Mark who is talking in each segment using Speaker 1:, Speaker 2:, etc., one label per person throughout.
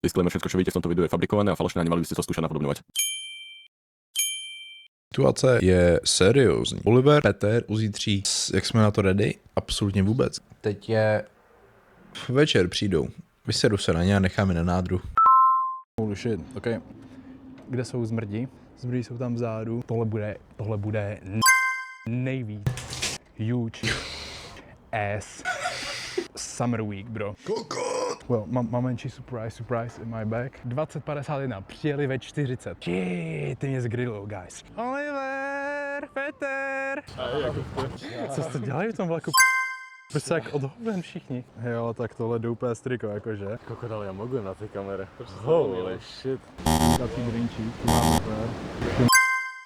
Speaker 1: Disclaimer, všetko, čo vidíte v tomto videu, je fabrikované a falošné a nemali by ste to skúšať napodobňovať.
Speaker 2: Situace je seriózní. Oliver, Peter, Uzítří, jak jsme na to ready? Absolutně vůbec. Teď je... Večer přijdou. Vysedu se na ně a necháme na nádru.
Speaker 3: Holy shit, ok. Kde jsou zmrdi? Zmrdi jsou tam vzadu. Tohle bude nejvíc huge ass summer week, bro. Well, mám menší surprise in my bag. 20:51, přijeli ve 40. Ty mě zgrillou, guys. Oliver, Peter. Co jste dělali v tom vlaku? Proč se jak odhoven všichni? Jo, tak tohle jde úplně striko, jakože.
Speaker 1: Kokodal, ja mogujem na tej kamere. Holy shit.
Speaker 3: Taký drinčík, má super.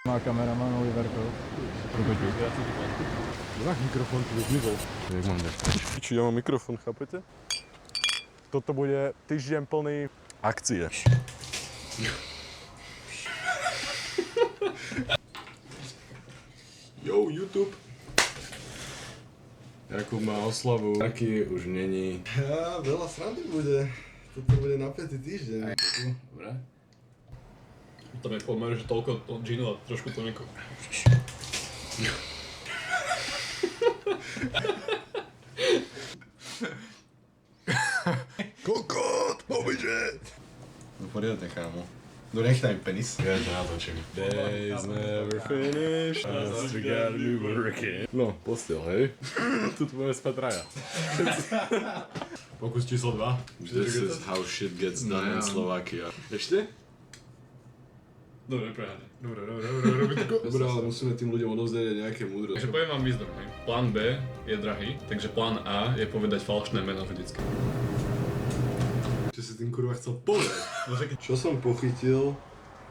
Speaker 3: Má kameraman Oliverko.
Speaker 1: Jak mikrofon tu vyzmizol? Jak mám dať? Či ja mám mikrofon, chápete?
Speaker 3: Toto bude týždeň plný
Speaker 1: Akcie. Yo, YouTube. Jakub má oslavu. Taký už není.
Speaker 4: Ja, veľa srandy bude. Toto bude napätý týždeň.
Speaker 5: Dobre. To mi pomer, že toľko džinu a trošku toniku.
Speaker 4: Kokot, pobyže!
Speaker 1: No poriadne, kámo. No nech tam penis. Ja to natočím. Days never finish, us together we were again. No, postel, hej. Tu budeme spať traja.
Speaker 5: Pokus číslo 2.
Speaker 1: This is how shit gets done in Slovakia. Ešte?
Speaker 5: Dobre, prehľadne. Dobre.
Speaker 4: Dobre, ale musíme tým ľuďom odovzdať aj nejaké múdro.
Speaker 5: Takže poviem vám wisdom, hej. Plán B je drahý, takže plán A je povedať falošné meno vždycky.
Speaker 4: Čo si tým kurva chcel povedať? Čo som pochytil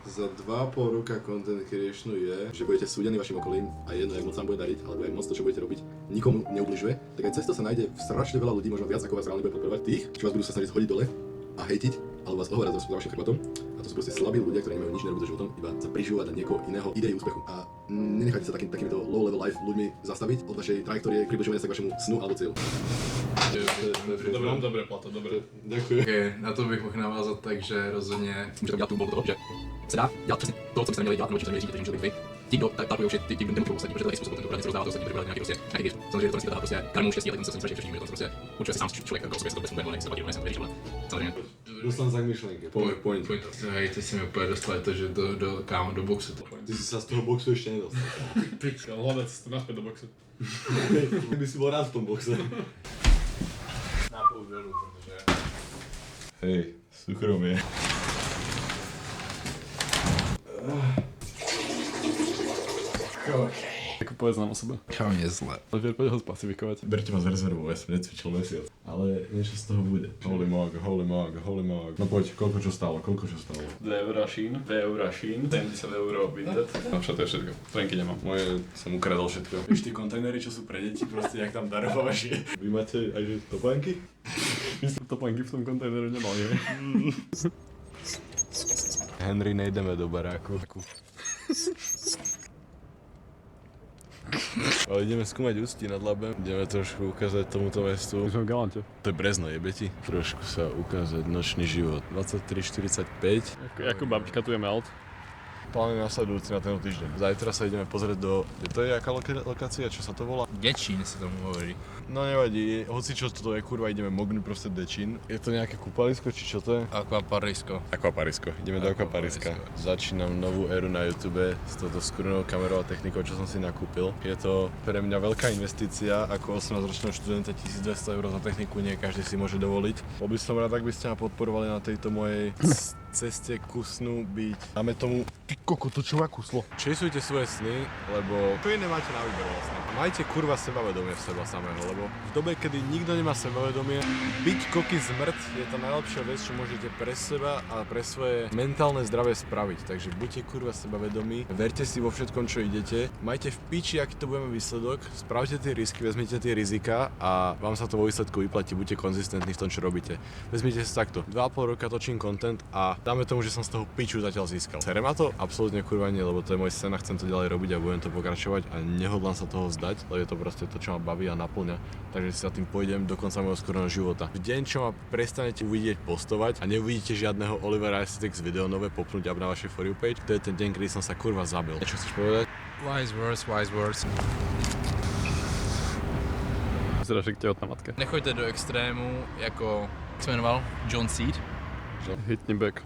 Speaker 4: za 2,5 roka content creationu je, že budete súdení vašim okolím a jedno, jak moc vám bude dariť, alebo jak moc to, čo budete robiť, nikomu neubližuje, tak aj cesto sa nájde strašne veľa ľudí, možno viac ako vás reálne bude podporovať, tých, čo vás budú sa snažiť hodiť dole a hejtiť, alebo vás ohovárať za vašim chrbtom. A to sú proste slabí ľudia, ktorí nemajú nič nerobiť so životom, iba sa prižívať na niekoho iného idei úspechu. A nenechajte sa takýmito low level life ľuďmi zastaviť od vašej trajektórie približovania sa k vašemu snu alebo cieľu.
Speaker 5: Dobre, Plato, dobre.
Speaker 4: Ďakujem.
Speaker 6: Okay, na to bych mohl navázat tak, že rozhodně...
Speaker 1: Může to dělat tu volbu toho, že se dá dělat přesně to, co byste neměli dělat, nebo čím se neměli řídit, takže můžete být vy. Ti, kdo takují už ti nemůžou ostatní, protože to je způsob, ten se rozdává to ostatní, protože nějaký prostě nějaký samozřejmě to nesmí prostě karmu štěstí, ale tím se strašně vším, to prostě určitě si sám člověk jako sobě se to bez problémů, nechce platit, nejsem věřil, samozřejmě.
Speaker 4: Dostan sa k myšlenke, point.
Speaker 6: Hej, ty si mi úplně dostali to, že do boxu to.
Speaker 4: Ty si sa z toho boxu ešte nedostal.
Speaker 5: Hľadať cestu naspäť do boxu.
Speaker 4: Ty by si bol rád v tom boxe.
Speaker 6: Na půl dolů, protože...
Speaker 1: Hej, súkromie.
Speaker 5: Tak povedz nám o sebe.
Speaker 2: Čau mě zle.
Speaker 5: Oliver, poď ho spacifikovať.
Speaker 1: Berte ma z rezervu, ja som necvičil mesiac. Ale niečo z toho bude. Holy mog. No poď, koľko čo stálo?
Speaker 5: 2 eurá šín, 70 eur vinted. No čo to je všetko. Plenky nemám.
Speaker 1: Moje som ukradol všetko. Víš, tí kontajnery, čo sú pre deti, proste jak tam darovávaš je. Vy máte aj že topánky?
Speaker 5: My sme topánky v tom kontajneru nemali, hej?
Speaker 1: Henry, nejdeme do baráku. Ale ideme skúmať Ústí nad Labem, ideme trošku ukázať tomuto mestu.
Speaker 5: My sme v Galante.
Speaker 1: To je Brezno, jebe ti? Trošku sa ukázať nočný život. 23:45.
Speaker 5: Ako babička tu je melt.
Speaker 1: Plán je nasledujúci na tento týždeň. Zajtra sa ideme pozrieť do... To je aká lokácia? Čo sa to volá?
Speaker 6: Dečín se tomu hovorí.
Speaker 1: No nevadí, hoci čo to je, kurva, ideme mognúť proste Dečín. Je to nejaké kúpalisko, či čo to je?
Speaker 6: Aquaparisko.
Speaker 1: Aquaparisko. Ideme do Aquapariska. Začínam novú éru na YouTube s touto skurvenou kamerou a technikou, čo som si nakúpil. Je to pre mňa veľká investícia, ako 18-ročného študenta 1200 eur za techniku nie každý si môže dovoliť. Bol by som rád, ak by ste ma podporovali na tejto mojej ceste ku snu byť. Dáme tomu... Ty koko, to čo má kuslo? Česujte svoje sny, lebo to nemáte na výber vlastne. Majte kurva sebavedomie v seba samého, lebo v dobe, kedy nikto nemá sebavedomie, byť koky zmrt je tá najlepšia vec, čo môžete pre seba a pre svoje mentálne zdravie spraviť. Takže buďte kurva sebavedomí, verte si vo všetkom, čo idete, majte v piči, aký to budeme výsledok, spravte tie risky, vezmite tie rizika a vám sa to vo výsledku vyplatí, buďte konzistentní v tom, čo robíte. Vezmite si takto, 2,5 roka točím content a Dáme tomu, že som z toho piču zatiaľ získal. Sere ma to? Absolútne kurva nie, lebo to je môj sen a chcem to ďalej robiť a budem to pokračovať a nehodlám sa toho vzdať, lebo je to proste to, čo ma baví a naplňa. Takže si sa tým pôjdem do konca môjho skorého života. V deň, čo ma prestanete uvidieť postovať a neuvidíte žiadneho Olivera STX video nové popnúť up na vašej For You page, to je ten deň, kedy som sa kurva zabil. Čo chceš povedať?
Speaker 2: Wise words.
Speaker 5: Vyzerá, že k tehotná matka.
Speaker 2: Nechoďte do extrému, jako, jak se jmenoval? John Seed?
Speaker 5: Hitni back.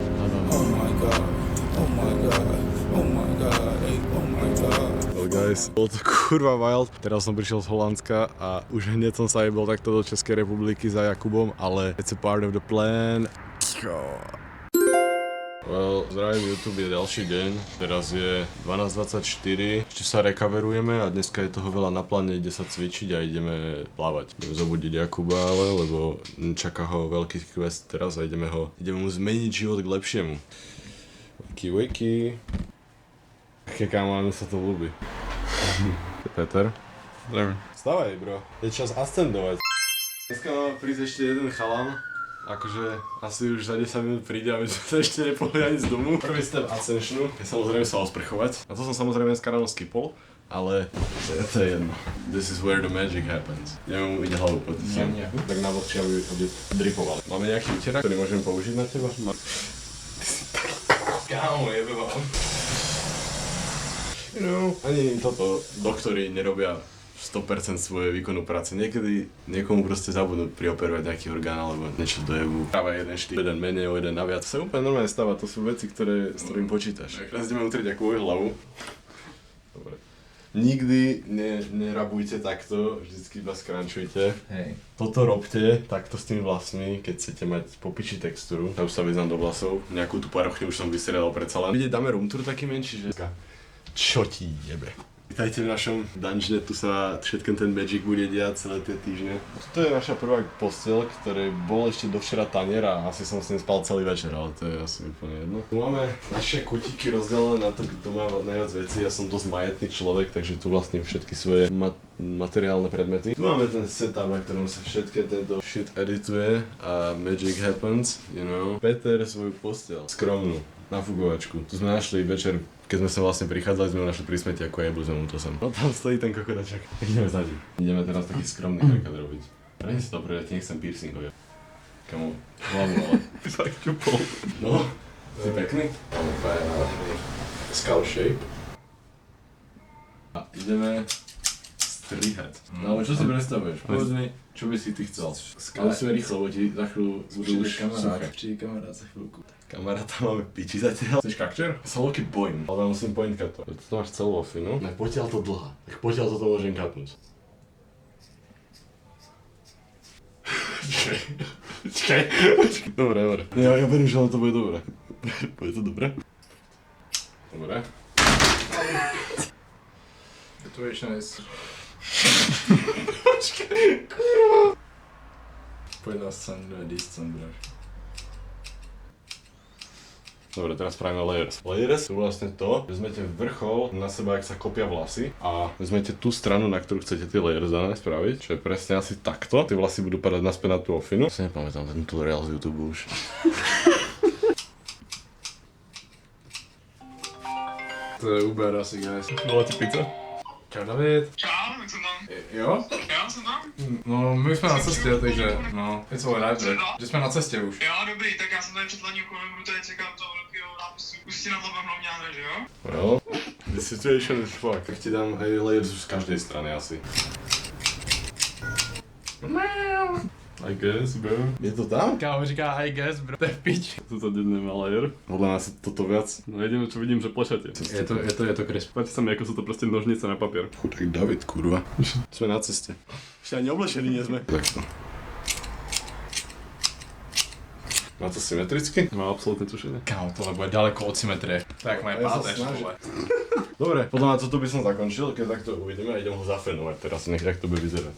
Speaker 1: Well guys, bolo to kurva wild. Teraz som prišiel z Holandska a už hneď som sa jebol takto do Českej republiky za Jakubom, ale it's a part of the plan. Well, zdravím, YouTube je ďalší deň, teraz je 12:24, ešte sa recoverujeme a dneska je toho veľa na pláne, ide sa cvičiť a ideme plávať. Ideme zobudiť Jakuba ale, lebo čaká ho veľký quest teraz a ideme mu zmeniť život k lepšiemu. Wakey. Aké kamánu sa to ľúbi. Peter.
Speaker 5: Zdravím.
Speaker 1: Vstávaj bro, je čas ascendovať. Dneska má prísť ešte jeden chalan. Akože asi už za 10 minút príde, aby sme sa ešte nepohli ani z domu. Prvý step Ascensionu je samozrejme sa osprchovať. A to som samozrejme dneska ráno skipol, ale to je jedno. This is where the magic happens. Neviem mu ide hlavu pod sem. Tak na vlhčí, aby dripoval. Máme nejaký úterak, ktorý môžeme použiť na teba? Ty si tak... Kámo, jebe vám. Ani toto doktori nerobia 100% svojej výkonu práce. Niekedy niekomu proste zabudnú prioperovať nejaký orgán alebo niečo do jebu. Práve jeden štýl, jeden menej, o jeden naviac. To sa úplne normálne stáva, to sú veci, s ktorým počítaš. Teraz ideme utrieť ako moju hlavu. Dobre. Nikdy nerabujte takto, vždycky iba skrančujte.
Speaker 2: Hej.
Speaker 1: Toto robte takto s tými vlasmi, keď chcete mať popiči textúru. Ja už sa vyznám do vlasov, nejakú tú parochňu už som vystriedal predsa len. Vidieť, dáme room tour taký menší, že... Čo ti jebe? Vítajte v našom dungeone, tu sa všetkým ten magic bude diať celé tie týždne. Toto je naša prvá posteľ, ktorej bol ešte dovčera tanier a asi som s ním spal celý večer, ale to je asi úplne jedno. Tu máme naše kutíky rozdelené na to, kto má najviac veci. Ja som dosť majetný človek, takže tu vlastním všetky svoje materiálne predmety. Tu máme ten setup, na ktorom sa všetké tento shit edituje a magic happens, you know. Peter svoju posteľ, skromnú, na fugovačku. Tu sme našli večer, keď sme sa vlastne prichádzali, sme ho našli pri smeti ako jebli sme mu to sem. No tam stojí ten kokodačak. Ideme za ním. Ideme teraz taký skromný haircut robiť. Prečo si to ja ti nechcem piercingov. Kamu, hlavu ale.
Speaker 5: Tak čupol.
Speaker 1: No, si pekný? Máme úplne nádherný skull shape. A ideme strihať. No ale čo si predstavuješ? Povedz mi, čo by si ty chcel? Musíme rýchlo, bo ti za chvíľu budú už suché.
Speaker 2: Přijde kamarát za chvíľku.
Speaker 1: Kamaráta máme piči zatiaľ. Chceš kakčer? Sa loky bojím, ale musím point katovať. Tu máš celú ofinu. Tak potiaľ to dlhá. Tak potiaľ toto môžem katnúť. Čakaj. Dobre. Ja verím, že to bude dobré. Bude to dobré? Dobre.
Speaker 2: Situation is... Poď na scénu, distant, bro.
Speaker 1: Dobre, teraz spravíme layers. Layers sú vlastne to, že vezmete vrchol na seba, ak sa kopia vlasy a vezmete tú stranu, na ktorú chcete tie layers dané spraviť, čo je presne asi takto. Tie vlasy budú padať naspäť na tú ofinu. Si nepamätám ten tutoriál z YouTube už.
Speaker 2: To je Uber asi, guys.
Speaker 5: Bola ti pizza?
Speaker 2: Čau David.
Speaker 7: Čau, jak jsem tam?
Speaker 2: Jo?
Speaker 7: Já jsem tam?
Speaker 2: No, my jsme na cestě, takže no, it's alright, že jsme na cestě už.
Speaker 7: Jo, dobrý, tak já jsem tady před hlavním kolem, budu tady čekám toho velkého nápisu. Už si na to hlavně hned, že jo?
Speaker 1: Well, the situation is fuck. Tak ti dám aj layers už z každej strany asi.
Speaker 5: I guess, bro.
Speaker 1: Je to tam?
Speaker 2: Kámo říká I guess, bro, to je pič.
Speaker 5: Toto deň nemá layer.
Speaker 1: Podľa nás je toto viac.
Speaker 5: No jedine čo vidím, že plešate.
Speaker 2: Je to crisp.
Speaker 5: Páči sa mi, ako sú to proste nožnice na papier.
Speaker 1: Chudák David, kurva. Sme na ceste. Ešte ani oblečení nie sme. Takto. Má to symetricky?
Speaker 5: Má absolútne tušenie.
Speaker 2: Kámo, tohle bude ďaleko od symetrie. Tak moje
Speaker 1: Ja sa
Speaker 2: páteř,
Speaker 1: snažím.
Speaker 2: vole.
Speaker 1: Dobre, podľa mňa toto by som zakončil, keď takto uvidíme a idem ho zafenovať teraz, nech jak to bude vyzerať.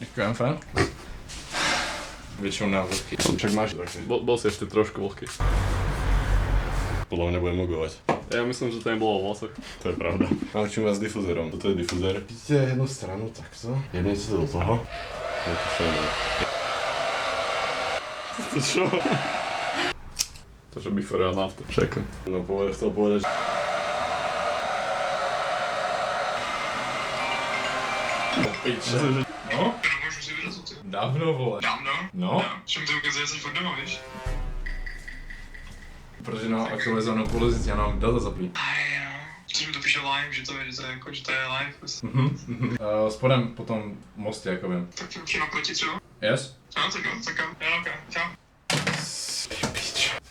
Speaker 2: Ďakujem, fan. Väčšinou na vlhky.
Speaker 1: Však máš také.
Speaker 5: Bol si ešte trošku vlhký.
Speaker 1: Podľa mňa nebudem mugovať.
Speaker 5: Ja myslím, že to nebolo vo vlasoch.
Speaker 1: To je pravda. Naučím vás difuzérom. Toto je difuzér. Vidíte jednu stranu takto. Jednete to do toho. Je to fénové. To čo?
Speaker 5: To, že before a after. Však.
Speaker 1: No chcel povedať, že...
Speaker 5: Piče.
Speaker 7: No, můžu si vyrazit.
Speaker 5: Dávno, vole.
Speaker 7: Dávno?
Speaker 5: No.
Speaker 7: Čo mi to ukazuje, jsi furt doma, víš?
Speaker 6: Protože na aktualizovanou pozici já nám data zaplý.
Speaker 7: Aj jo. Což mi to píše live, že to je jako, že to je live. Prostě.
Speaker 6: Spodem po tom mostě, jako vím.
Speaker 7: Tak ti naproti třeba?
Speaker 6: Yes?
Speaker 7: No, tak jo, ok, čau.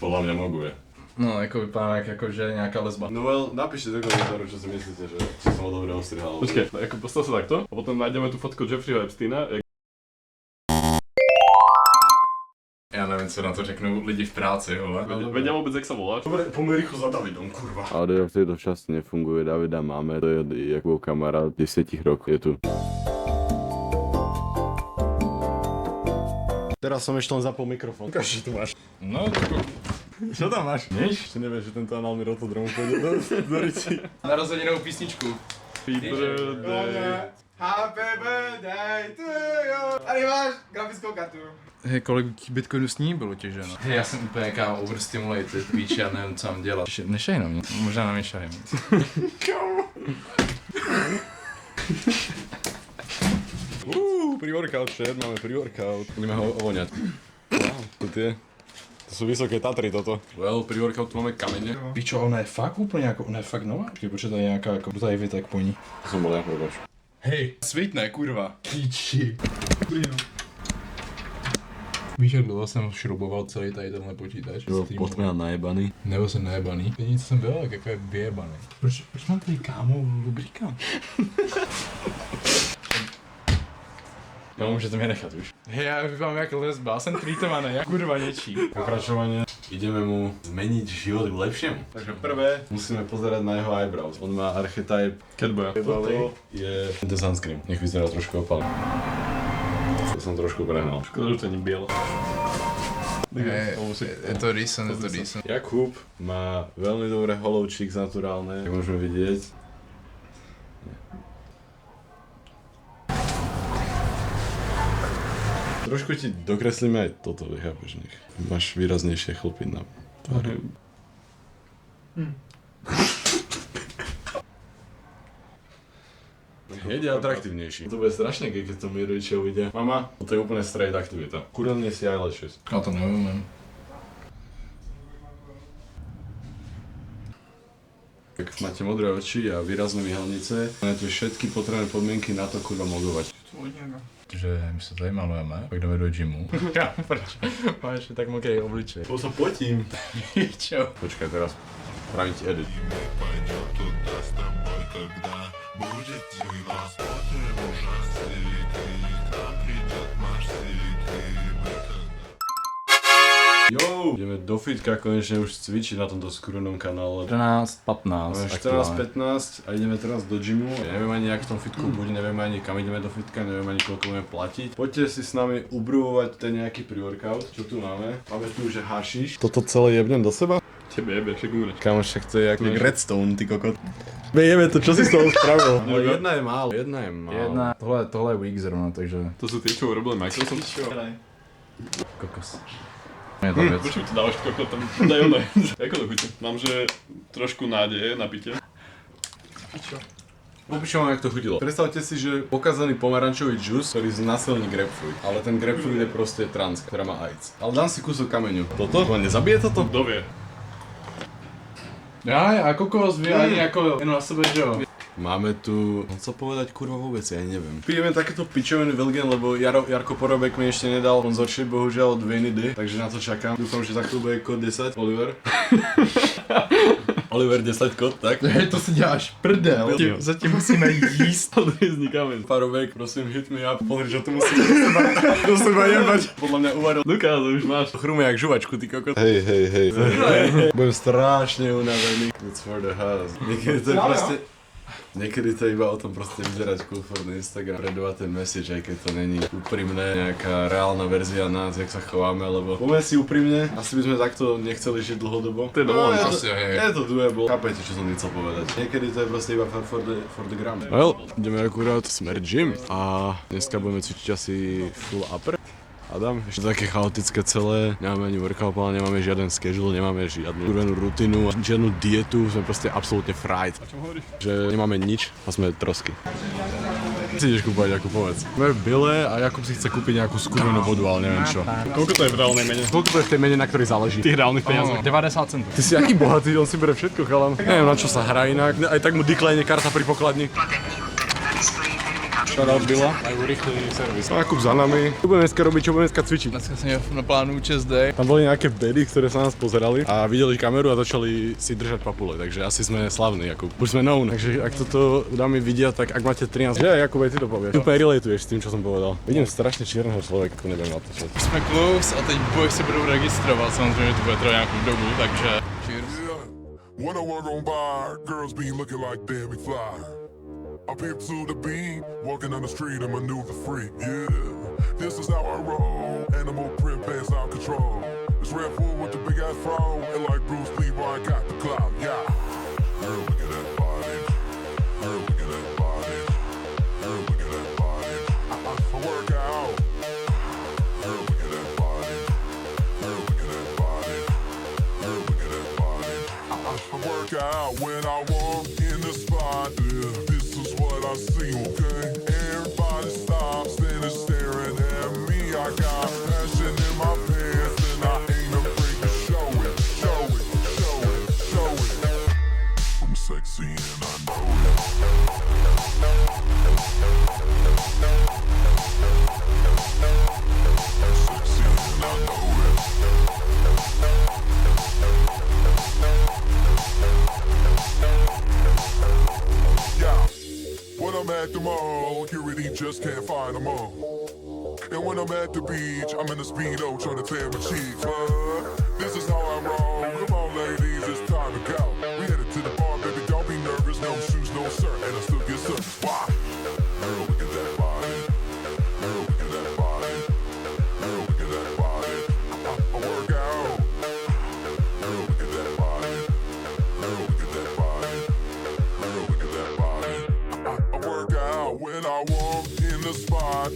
Speaker 1: Podľa mňa moguje.
Speaker 6: No, jako vypadá jako, že nějaká lesba.
Speaker 1: No well, napíšte do komentáru, čo si myslíte, že či som ho dobre ostrihal.
Speaker 5: Počkej, ako postav sa takto a potom nájdeme tú fotku Jeffreyho Epsteina.
Speaker 6: Já nevím, co na to řeknou lidi v práci, vole.
Speaker 5: Vedia vôbec, jak sa voláš?
Speaker 1: Dobre, poďme rýchlo za Davidom, kurva. Ale v tejto časti nefunguje, Davida máme, to je Jakubov kamarát 10 rokov, je tu. Teraz som ešte len zapol mikrofón. Ukáž, čo tu máš.
Speaker 6: No, co tam máš?
Speaker 1: Nič? Si nevieš, že tento análny rotodrom pôjde do rici.
Speaker 6: Narozeninovou písničku.
Speaker 3: Happy birthday to you. Tady máš grafickou kartu.
Speaker 6: Hej, kolik bitcoinů s ní bylo těženo? Hej, já jsem úplně kámo overstimulated, píči, já nevím, co mám dělat. Nešaj na mě, možná na mě šahem.
Speaker 1: Pre-workout chat, máme pre-workout. Budeme ho ovoňať. Wow, to sú vysoké Tatry toto.
Speaker 6: Well, pre-workout tu máme kamene. Píčo, ona je fakt úplně jako, ona je fakt nová? Počkej, počkej, tady je nějaká jako, tady vytek po ní.
Speaker 1: To som bol ja, prepač.
Speaker 6: Hej, svítne, kurva. Píči. Víš, jak dlouho jsem šrouboval celý tady tenhle počítač?
Speaker 1: Potmena najebaný.
Speaker 6: Nebo jsem najebaný? Není, co jsem byl, tak jako je vyjebaný. Proč mám tady kámo lubrikant?
Speaker 1: No, môžete mi nechať už.
Speaker 6: Hej, já vypadám jak lesba, jsem tweetovaný, jak kurva něčí.
Speaker 1: Pokračovanie. Ideme mu zmeniť život k lepšiemu. Takže prvé musíme pozerať na jeho eyebrows. On má archetype
Speaker 5: Catboya.
Speaker 1: Toto je The Sunscreen. Nech vyzerá trošku opal. To som trošku prehnal.
Speaker 5: Škoda, že to není biele.
Speaker 6: Je to decent, je to decent.
Speaker 1: Jakub má veľmi dobré hollow cheeks naturálne, jak môžeme vidieť. Trošku ti dokreslíme aj toto, chápeš, nech máš výraznejšie chlpy na tvári. Hneď je atraktívnejší. To bude strašné, keď to mi rodičia uvidia. Mama, to je úplne straight aktivita. Kurelne si eyelashes.
Speaker 6: Já to nevím.
Speaker 1: Ak máte modré oči a výrazné vyhalnice, máte všetky potrebné podmienky na to, kurva mogovať.
Speaker 6: Že my se tady malujeme, pak jdeme do gymu. Já, proč? Máš tak mokrý obličej.
Speaker 1: To sa potím.
Speaker 6: Čo?
Speaker 1: Počkaj, teraz spraviť edit. Jo! Ideme do fitka konečne už cvičiť na tomto skrúnom kanále.
Speaker 6: 14-15.
Speaker 1: 14-15 a ideme teraz do gymu. Ja neviem ani, jak v tom fitku bude, neviem ani kam ideme do fitka, neviem ani koľko budeme platiť. Poďte si s nami ubrúvovať ten nejaký pre-workout, čo tu máme. Máme tu, že hašiš. Toto celé jebnem do seba?
Speaker 5: Tebe jebe, však umreš.
Speaker 1: Kamoš, však to je jak Redstone, ty kokot. Jebe to, čo si z toho spravil? No jedna je málo, jedna je málo.
Speaker 6: Tohle je weak zrovna, takže...
Speaker 5: To sú tie, čo urobili Microsoft.
Speaker 6: Kokos. Je to věc.
Speaker 5: Počuj, to dávaš kokot tam, daj ono. Ako to chutí? Mám, že trošku nádeje na pitie.
Speaker 1: Popíšem vám, jak to chutilo. Predstavte si, že pokazaný pomarančový džus, ktorý znasilní grapefruit. Ale ten grapefruit je proste transka, ktorá má AIDS. Ale dám si kúsok kameňu. Toto? To nezabije toto?
Speaker 5: Kto vie?
Speaker 6: Já, a kokos, vy ani jako jen na sebe, že jo?
Speaker 1: Máme tu... No co povedať, kurva vôbec, ja neviem. Pijeme takéto pičoviny Velgen, lebo Jarko Porobek mi ešte nedal sponzorship, bohužiaľ od Viny D, takže na to čakám. Dúfam, že za chvíľu bude kód 10, Oliver. Oliver 10 kód, tak?
Speaker 6: Hej, to si děláš prdel. Zatím musíme jíst.
Speaker 5: Vznikáme.
Speaker 1: Porobek, prosím, hit me up. Pozri, že to musím do seba jebať. Podľa mňa uvaril.
Speaker 5: Lukáš, už máš.
Speaker 1: Chrumie jak žuvačku, ty kokot. Hej. Budem strašne unavený. It's for the house. Niekedy to je proste... Niekedy to je iba o tom proste vyzerať cool for the Instagram, predovať ten message, aj keď to není úprimné, nejaká reálna verzia nás, jak sa chováme, lebo poďme si úprimne, asi by sme takto nechceli žiť dlhodobo.
Speaker 5: To je dovolené.
Speaker 1: Je to doable, chápete, čo som chcel povedať. Niekedy to je proste iba for the gram. Well, ideme akurát smer gym a dneska budeme cvičiť asi full upper. Adam, ešte také chaotické celé, nemáme ani workout plán, nemáme žiaden schedule, nemáme žiadnu kurvenú rutinu, žiadnu dietu, sme proste absolútne fried. O čom hovoríš? Že nemáme nič a sme trosky. Si ideš kúpať, ako povedz. Sme bile a Jakub si chce kúpiť nejakú skurvenú vodu, ale neviem čo.
Speaker 5: Koľko to je v reálnej mene?
Speaker 1: Koľko to je v tej mene, na ktorej záleží?
Speaker 5: Tých reálnych peniazov.
Speaker 3: 90 centov.
Speaker 1: Ty si aký bohatý, on si bere všetko, chalan. Neviem, na čo sa hrá inak. Aj tak mu decline karta pri pokladni. Shoutout Bila, majú rýchly servis. Jakub za nami. Čo budeme dneska robiť, čo budeme dneska cvičiť?
Speaker 6: Dneska som na plánu chest day.
Speaker 1: Tam boli nejaké bedy, ktoré sa nás pozerali a videli kameru a začali si držať papule, takže asi sme slavní, Jakub. Už sme known, takže ak toto dámy vidia, tak ak máte 13, že Jakub, aj ty to povieš. Úplne relatuješ s tým, čo som povedal. Vidím strašne čierneho človeka, ako neviem na to čo.
Speaker 6: Jsme close a teď boj se budou registrovat, samozřejmě to bude trvat nějakou dobu, takže cheers.
Speaker 8: When I walk on by, girls be looking like Debbie Fly. I peep to the beat, walking on the street and maneuver free. Yeah, this is how I roll. Animal print pants out control. It's Red Bull with the big ass fro, and like Bruce Lee, I got the clout. Yeah, girl, look at that body. Girl, look at that body. Girl, look at that body. I work out. Girl, look at that body. Girl, look at that body. Girl, look at that body. I work out when I walk in the spot. Yeah. I see, okay? Everybody stops and is staring at me. I got passion in my pants and I ain't afraid to show it, show it, show it, show it. I'm sexy and I know it. I'm sexy and I know it. Yeah. When I'm at the mall, security just can't find them all. And when I'm at the beach, I'm in a Speedo trying to tan my cheeks. But this is how I roll. Come on, ladies, it's time to go. We headed to the bar, baby, don't be nervous. No shoes, no shirt, and I still get service. Why? Girl, look at that body. Girl, look at that body. Girl, look at that body. I work out. Girl, look at that body. Girl, look at that body. Girl, look at that body. I work out when I walk in the spot.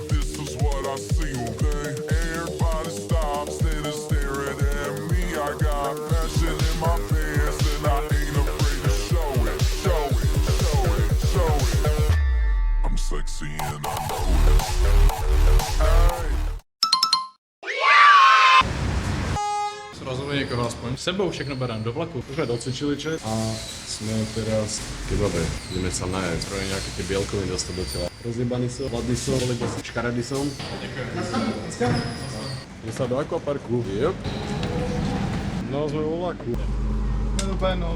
Speaker 8: This is what I see, okay? Everybody stops and is staring at me. I got passion in my pants and I ain't afraid to show it, show it, show it, show it. I'm sexy and I know it. Hey.
Speaker 6: Srazili někoho aspoň. S sebou všechno berem do vlaku.
Speaker 1: Už sme docvičili čet a sme teraz kebabe. Ideme sa najesť, prvé nejaké tie bielkoviny dostať do tela. Rozjebaný som, hladný som, škaredý som. Ďakujem. Ideme sa do akvaparku. Yep. No, sme vo vlaku. No.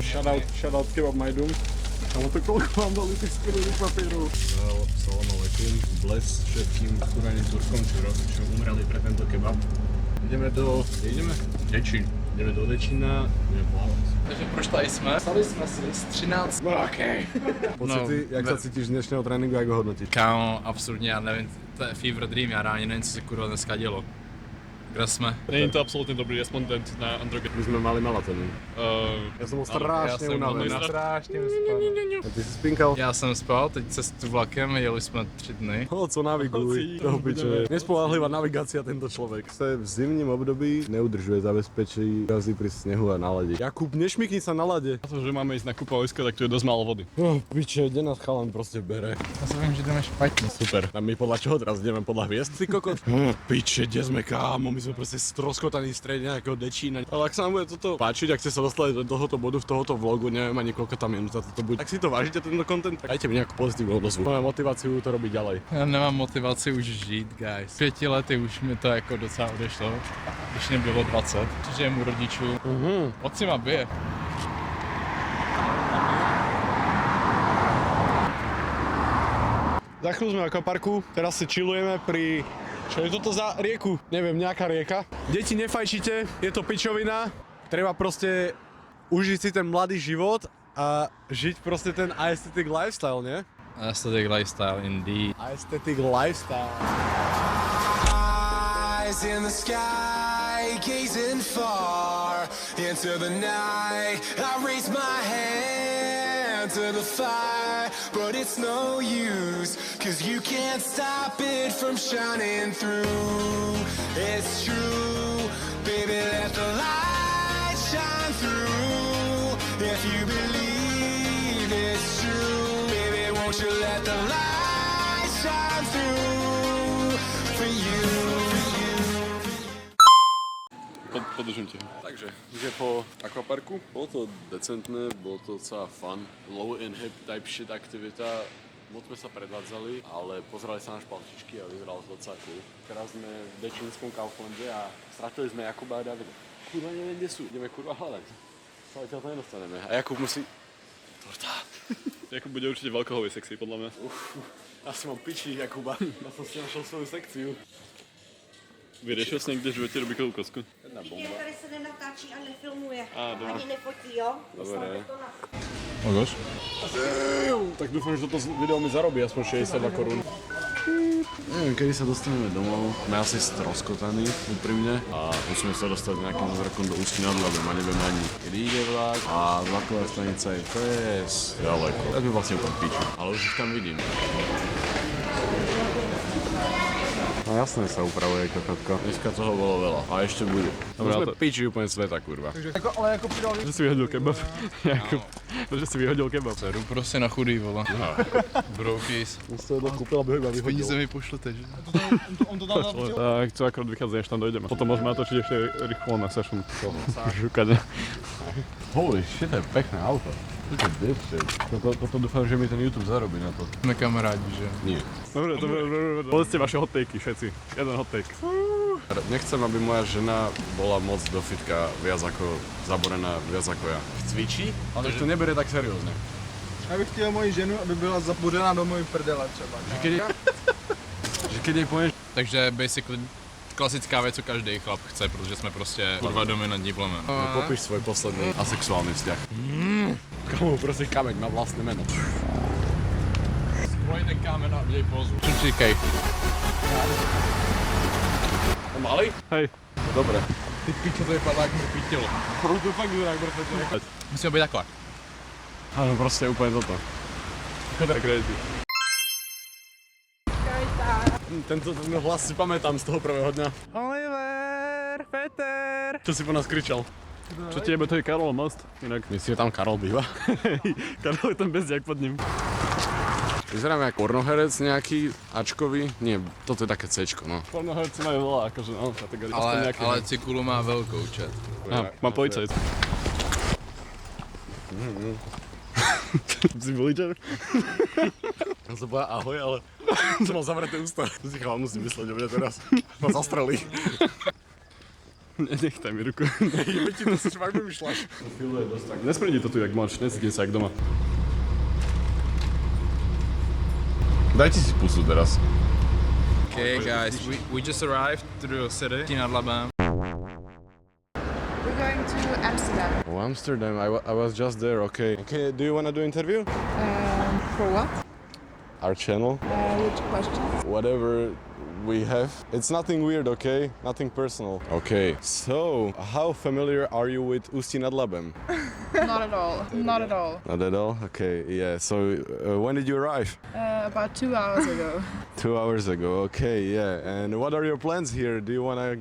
Speaker 1: Shoutout Kebab Majdum. Kámo to koľko vám dali tých skvelých papierov. Salam aleikum, bles všetkým kurveným Turkom, čo umreli pre tento kebab. Ideme Dečín. Ideme do Dečína, ideme plávať.
Speaker 6: Takže proč tady jsme? Stali jsme si z 13.
Speaker 1: No okej. Pocity, jak sa cítiš z dnešného tréninku, jak ho hodnotíš?
Speaker 6: Kámo, absolutně, já nevím, to je fever dream, já reálně nevím, co se kurva dneska dělo. Kde jsme?
Speaker 5: Není to absolútne dobrý respondent na Androgen.
Speaker 1: My sme mali maratóny. Ja som bol strašne unavený.
Speaker 3: Strašně uspal.
Speaker 1: A ty si spinkal?
Speaker 6: Já jsem spal, teď cestu vlakem, jeli jsme 3 dny.
Speaker 1: Co naviguj, toho piče. Nespoľahlivá navigácia tento človek. Sa v zimním období neudržuje zabezpečí gazy pri snehu a na lade. Jakub, nešmykni sa na lade.
Speaker 5: Na to, že máme ísť na kúpalisko, tak tu je dosť málo vody.
Speaker 1: Piče, kde nás chalan proste bere.
Speaker 3: Já si vím, že jdeme špatně.
Speaker 1: Super. A my podľa čoho teraz ideme? Podľa hviezd, ty kokot? Piče, kde sme, kámo? My sme proste stroskotaní v strede nejakého Dečína. Ale ak sa nám bude toto páčiť, ak ste sa dostali do tohoto bodu v tohoto vlogu, neviem ani koľko tam minút toto bude. Ak si to vážite tento content, tak dajte mi nejakú pozitívnu odozvu. Máme motiváciu to robiť ďalej.
Speaker 6: Já nemám motivaci už žít, guys. 5 lety už mi to jako docela odešlo, když mě bylo 20. Žijem u rodičů. Otci ma bije.
Speaker 1: Za chvíľu sme na akvaparku, teraz si chillujeme pri... Čo je toto za rieku? Neviem, nejaká rieka. Deti, nefajčite, je to pičovina. Treba proste užiť si ten mladý život a žiť proste ten aesthetic lifestyle, nie?
Speaker 6: Aesthetic lifestyle indeed.
Speaker 1: Aesthetic lifestyle.
Speaker 9: Eyes in the sky, gazing far into the night. I raise my hand to the fire, but it's no use, 'cause you can't stop it from shining through. It's true, baby, let the light shine through. If you believe it's true, baby, won't you let the light shine through for you.
Speaker 5: Podržím ti.
Speaker 1: Takže, že po akvaparku, bolo to decentné, bolo to docela fun. Low in hip type shit aktivita. Moc sme sa predvádzali, ale pozerali sa na špalčičky a vyzeralo to docela cool. Teraz sme v dečínskom Kauflande a stratili sme Jakuba a Davida. Kurva, neviem, kde sú. Ideme kurva hľadať. Sa to nedostaneme. A Jakub musí... Torta.
Speaker 5: Jakub bude určite v alkoholovej sekcii, podľa mňa.
Speaker 1: Asi mám piči Jakuba. Ja som si našiel svoju sekciu.
Speaker 5: Vyriešil si niekde, že budete robí kolú kosku?
Speaker 1: Jedna
Speaker 10: Víte,
Speaker 1: bomba.
Speaker 10: tady se nenatačí a nefilmuje.
Speaker 5: Dobré.
Speaker 10: Ani nefotí, jo?
Speaker 1: Dobre.
Speaker 3: Ogoš?
Speaker 1: Tak dúfam, že toto video mi zarobí aspoň 62 korún. Neviem, kedy sa dostaneme domov. Sme asi stroskotaní, úprimne. A musíme sa dostať nejakým zrakom do Ústí nad Labem a nevieme ani, kedy ide vlak. A vlaková stanica je pres ďaleko. Tak by vlastne úplne píču, ale už ich tam vidím. No jasne sa upravuje kokotko. Dneska toho bolo veľa. A ešte bude.
Speaker 5: Dobre,
Speaker 1: Sme
Speaker 5: to-
Speaker 1: píči úplne sveta, kurva.
Speaker 5: Že si vyhodil kebab. Jakub. Že si vyhodil kebab.
Speaker 6: Seru prostě na chudý, vole. Brokis.
Speaker 1: Musel to kúpil, aby ho iba
Speaker 6: Peníze mi pošlete, že?
Speaker 5: Tak čo akorát vychádza, než tam dojdeme. Potom môžeme natočiť ešte rýchlo na session. Žukane.
Speaker 1: Holy shit, to je pekné auto. Look at this shit. Toto dúfam, že mi ten YouTube zarobí na to.
Speaker 6: Jsme kamarádi, že?
Speaker 1: Nie.
Speaker 5: Dobre, povedzte vaše hot takey, všetci. Jeden hot take.
Speaker 1: Nechcem, aby moja žena bola moc do fitka viac ako zaborená, viac ako ja. Cvičí, ale to nebere tak seriózne.
Speaker 11: Já bych chtěl moji ženu, aby byla zabudená do mojí prdele třeba.
Speaker 1: Že keď jej povieš,
Speaker 6: Takže basically klasická věc, co každý chlap chce, protože jsme prostě kurva dominantní plemen.
Speaker 1: popíš svoj posledný asexuálny vzťah. Komu prosím kameň, má vlastné meno.
Speaker 6: Spoj ten kámen a udělej pozu. Co říkej?
Speaker 1: Malý?
Speaker 5: Hej.
Speaker 1: Dobre.
Speaker 6: Ty pičo, to vypadá jak mrtvý tělo.
Speaker 1: To fakt vyzerá jak mŕtve.
Speaker 6: Musíme být takhle.
Speaker 1: Áno, proste úplne toto.
Speaker 5: To je crazy.
Speaker 1: Tento hlas si pamätám z toho prvého dňa.
Speaker 3: Oliver, Peter.
Speaker 1: Čo si po nás kričal?
Speaker 5: Čo ti jebe, to je Karol Most. Inak.
Speaker 1: Myslíte, tam Karol býva?
Speaker 5: Karol je ten bezďak pod ním.
Speaker 1: Vyzeráme ako pornoherec nejaký, Ačkový. Nie, toto je také Cčko, no.
Speaker 5: Pornoherci majú veľa, akože no, kategórií. Aspoň nejaké.
Speaker 6: Ale Cikulu má velkou čet.
Speaker 5: Mám policajt. Si voličer?
Speaker 1: Ja som povedal ahoj, ale som mal zavreté ústa. To si chalán musí mysleť o mne teraz. Ma zastrelí.
Speaker 5: Nechtaj mi ruku.
Speaker 1: Veď ti to si fakt vymýšľaš.
Speaker 5: Nespredi to tu, jak máš, necítim sa jak doma.
Speaker 1: Dajte si pusu teraz.
Speaker 6: Okay guys, we just arrived to the city nad Labem.
Speaker 10: We're going to Amsterdam.
Speaker 1: Oh, Amsterdam, I was just there, okay. Okay, do you wanna do interview?
Speaker 10: For what?
Speaker 1: Our channel?
Speaker 10: Which questions?
Speaker 1: Whatever we have. It's nothing weird, okay? Nothing personal. Okay, so how familiar are you with Ústí nad Labem?
Speaker 10: Not at all. Not at all.
Speaker 1: Not at all? Okay, yeah. So when did you arrive?
Speaker 10: About 2 hours ago.
Speaker 1: 2 hours ago, okay, yeah. And what are your plans here? Do you wanna,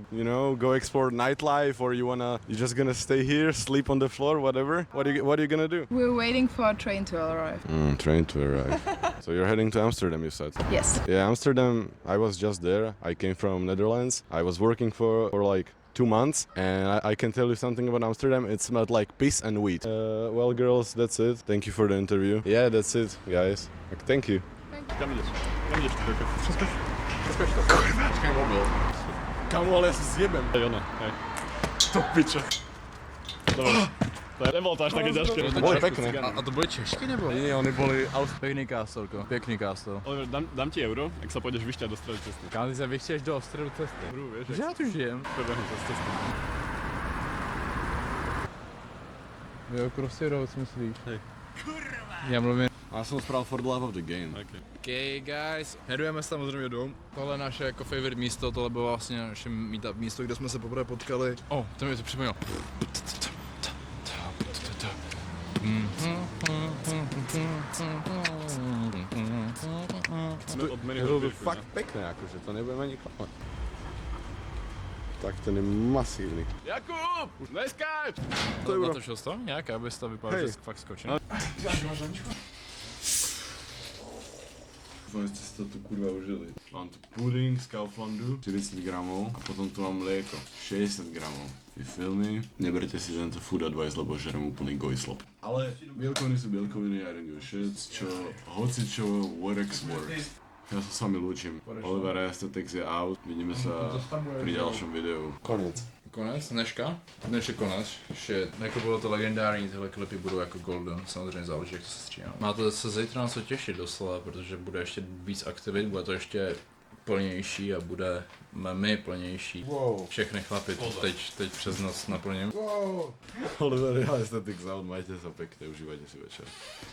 Speaker 1: go explore nightlife, or you're just gonna stay here, sleep on the floor, whatever? What are you gonna do?
Speaker 10: We're waiting for a train to arrive.
Speaker 1: Train to arrive. So you're heading to Amsterdam, you said?
Speaker 10: Yes.
Speaker 1: Yeah, Amsterdam, I was just there. I came from Netherlands. I was working for like 2 months, and I can tell you something about Amsterdam. It smelled like piss and weed. Well, girls, that's it. Thank you for the interview. Yeah, that's it, guys. Thank you.
Speaker 5: Kam ideš? Kam ideš? Preskoč to.
Speaker 1: Kurva, čakaj mobil. Kamu, ale ja si zjebem.
Speaker 5: Hej, ona, hej.
Speaker 1: To piče.
Speaker 5: Dobre. To nebolo to až také ťažké.
Speaker 1: To boli pekné.
Speaker 6: A to byly Češky nebo?
Speaker 1: Nie, oni boli...
Speaker 6: Pěkný kástelko, pěkný kástel.
Speaker 5: Oliver, dám ti euro, ak sa pôjdeš vyšťať do stredy cesty.
Speaker 6: Kam ty se vychceš do středu cesty?
Speaker 5: Vieš,
Speaker 6: Že já tu žijem.
Speaker 5: prebehnem cez cestu.
Speaker 6: Jo, Crossy Roads myslíš?
Speaker 5: Hej.
Speaker 6: Já mluvím.
Speaker 1: Ja som spravil for the love of the game.
Speaker 6: Okay guys, headujeme samozřejmě domů. Tohle je naše jako favorite místo, tohle bylo vlastně naše meetup místo, kde jsme se poprvé potkali. To mi to připomnělo.
Speaker 1: Je to fakt pekné, akože to nebudeme ani klamať. Tak ten je masívny.
Speaker 5: Jakub! Neskaj!
Speaker 6: Natočil jsi to nějak, abys to vypadal, že fakt skočil?
Speaker 1: Dúfam, že ste si to tu kurva užili. Mám tu puding z Kauflandu, 40 gramov, a potom tu mám mlieko, 60 gramov. Vy filmy, neberte si tento food advice, lebo žerem úplný gojslop. Ale bielkoviny sú bielkoviny, I don't give a shit, čo, hoci čo, works. Ja sa s vami lúčim. Oliver Aesthetics je out, vidíme sa pri ďalšom videu. Konec.
Speaker 6: Konec dneška? Dnešek konec. Shit. Jako bylo to legendární, tyhle klipy budou jako golden, samozřejmě záleží, jak to se stříhá. Máte se zítra na co těšit doslova, protože bude ještě víc aktivit, bude to ještě plnější a bude my plnější.
Speaker 1: Wow.
Speaker 6: Všechny chlapy to teď přes noc naplním.
Speaker 1: Wow. Oliver Aesthetics out, majte sa pekne, užívajte si večer.